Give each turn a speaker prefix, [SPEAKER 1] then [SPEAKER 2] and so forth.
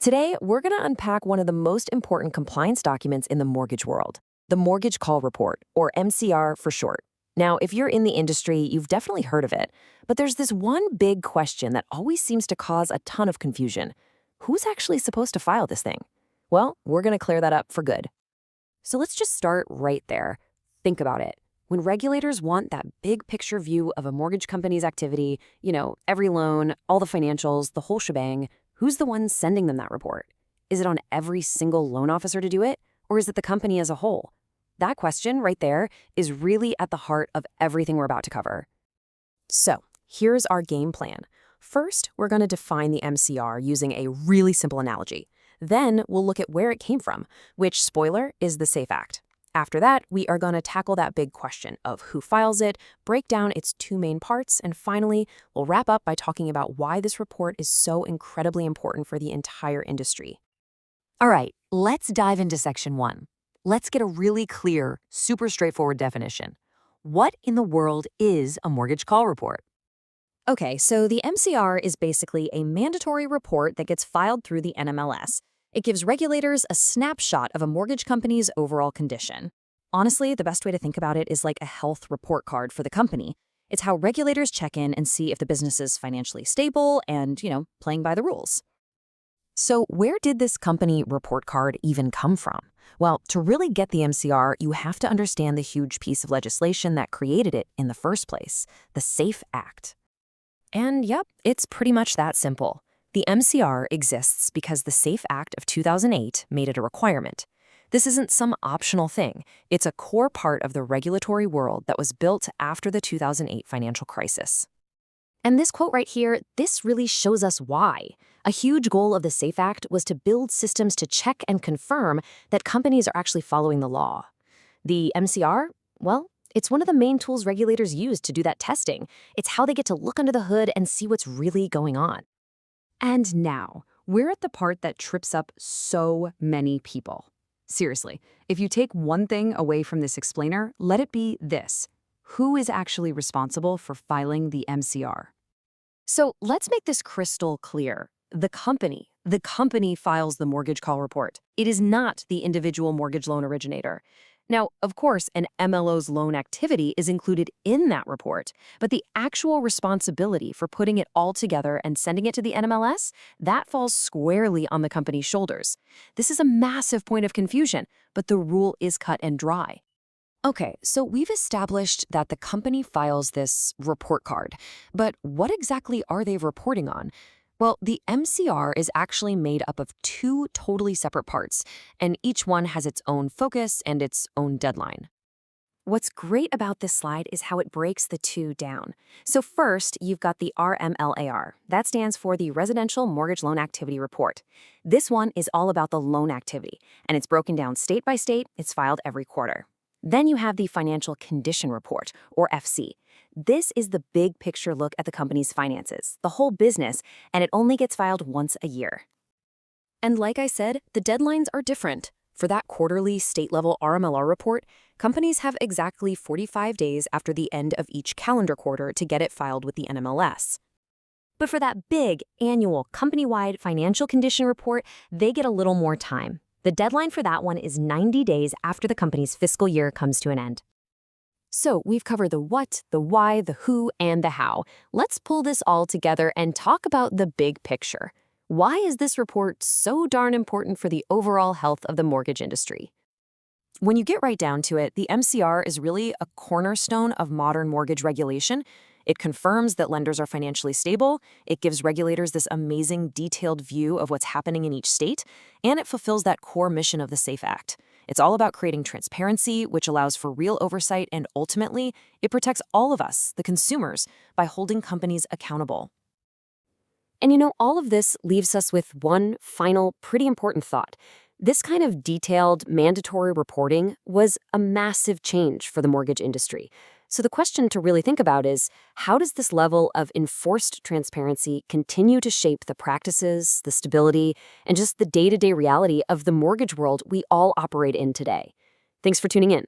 [SPEAKER 1] Today, we're going to unpack one of the most important compliance documents in the mortgage world, the Mortgage Call Report, or MCR for short. Now, if you're in the industry, you've definitely heard of it, but there's this one big question that always seems to cause a ton of confusion. Who's actually supposed to file this thing? Well, we're going to clear that up for good. So let's just start right there. Think about it. When regulators want that big picture view of a mortgage company's activity, every loan, all the financials, the whole shebang, who's the one sending them that report? Is it on every single loan officer to do it, or is it the company as a whole? That question right there is really at the heart of everything we're about to cover. So here's our game plan. First, we're going to define the MCR using a really simple analogy. Then we'll look at where it came from, which, spoiler, is the SAFE Act. After that, we are going to tackle that big question of who files it, break down its two main parts, and finally, we'll wrap up by talking about why this report is so incredibly important for the entire industry. All right, let's dive into Section 1. Let's get a really clear, super straightforward definition. What in the world is a mortgage call report? Okay, so the MCR is basically a mandatory report that gets filed through the NMLS. It gives regulators a snapshot of a mortgage company's overall condition. Honestly, the best way to think about it is like a health report card for the company. It's how regulators check in and see if the business is financially stable and, playing by the rules. So where did this company report card even come from? Well, to really get the MCR, you have to understand the huge piece of legislation that created it in the first place, the SAFE Act. And yep, it's pretty much that simple. The MCR exists because the SAFE Act of 2008 made it a requirement. This isn't some optional thing. It's a core part of the regulatory world that was built after the 2008 financial crisis. And this quote right here, this really shows us why. A huge goal of the SAFE Act was to build systems to check and confirm that companies are actually following the law. The MCR, well, it's one of the main tools regulators use to do that testing. It's how they get to look under the hood and see what's really going on. And now, we're at the part that trips up so many people. Seriously, if you take one thing away from this explainer, let it be this. Who is actually responsible for filing the MCR? So let's make this crystal clear. The company files the mortgage call report. It is not the individual mortgage loan originator. Now, of course, an MLO's loan activity is included in that report, but the actual responsibility for putting it all together and sending it to the NMLS, that falls squarely on the company's shoulders. This is a massive point of confusion, but the rule is cut and dry. Okay, so we've established that the company files this report card, but what exactly are they reporting on? Well, the MCR is actually made up of two totally separate parts, and each one has its own focus and its own deadline. What's great about this slide is how it breaks the two down. So first, you've got the RMLAR. That stands for the Residential Mortgage Loan Activity Report. This one is all about the loan activity, and it's broken down state by state. It's filed every quarter. Then you have the Financial Condition Report, or FC. This is the big picture look at the company's finances, the whole business, and it only gets filed once a year. And like I said, the deadlines are different. For that quarterly state-level RMLR report, companies have exactly 45 days after the end of each calendar quarter to get it filed with the NMLS. But for that big, annual, company-wide financial condition report, they get a little more time. The deadline for that one is 90 days after the company's fiscal year comes to an end. So we've covered the what, the why, the who, and the how. Let's pull this all together and talk about the big picture. Why is this report so darn important for the overall health of the mortgage industry? When you get right down to it, the MCR is really a cornerstone of modern mortgage regulation. It confirms that lenders are financially stable, it gives regulators this amazing detailed view of what's happening in each state, and it fulfills that core mission of the SAFE Act. It's all about creating transparency, which allows for real oversight, and ultimately, it protects all of us, the consumers, by holding companies accountable. And all of this leaves us with one final, pretty important thought. This kind of detailed, mandatory reporting was a massive change for the mortgage industry. So the question to really think about is, how does this level of enforced transparency continue to shape the practices, the stability, and just the day-to-day reality of the mortgage world we all operate in today? Thanks for tuning in.